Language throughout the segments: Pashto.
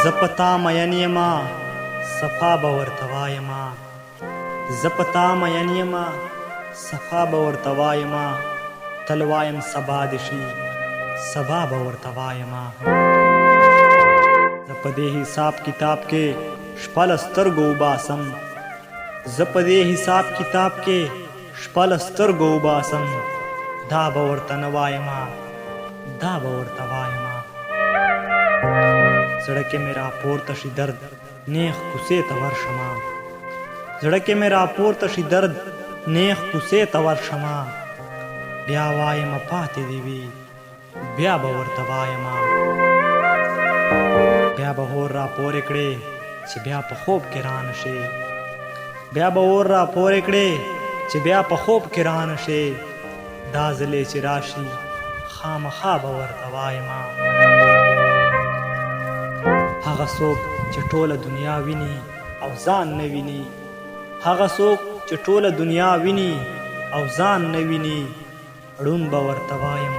زپتا مین یما صفا به ورته وایما زپتا مین یما صفا به ورته وایما تل وایم سبا دې شي سبا به ورته وایما زه په دې حساب کتاب کې شپه له سترګو وباسم زه په دې حساب کتاب کې شپه له سترګو وباسم دا به ورته نه وایما دا به ورته وایما زړه کې مې راپورته شي درد نیغ کوڅې ته ورشمه زړه کې مې راپورته شي درد نیغ کوڅې ته ورشمه بیا وایمه پاتې دې وي بیا به ورته وایمه بیا به اور راپورې کړې چې بیا په خوب کې رانشي بیا به اور راپورې کړې چې بیا په خوب کې رانشي دا ځلې چې راشي خامخا به ورته وایمه هغه څوک چې ټوله دنیا ویني او ځان نه ویني هغه څوک چې ټوله دنیا ویني او ځان نه ویني ړوند به ورته وایم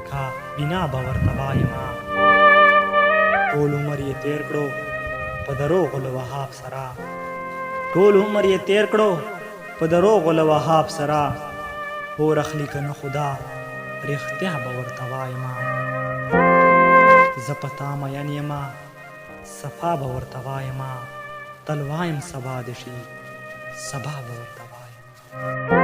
کا بنا به ورته وایمه ټول عمر یې تیر کړو په دروغو له وهاب سره ټول عمر یې تیر کړو په دروغو له وهاب سره پور اخلي که نه خدا رښتیا به ورته وایمه زه په تا مین یمه صفا به ورته وایمه تل وایم سبا دې شي سبا به ورته وایم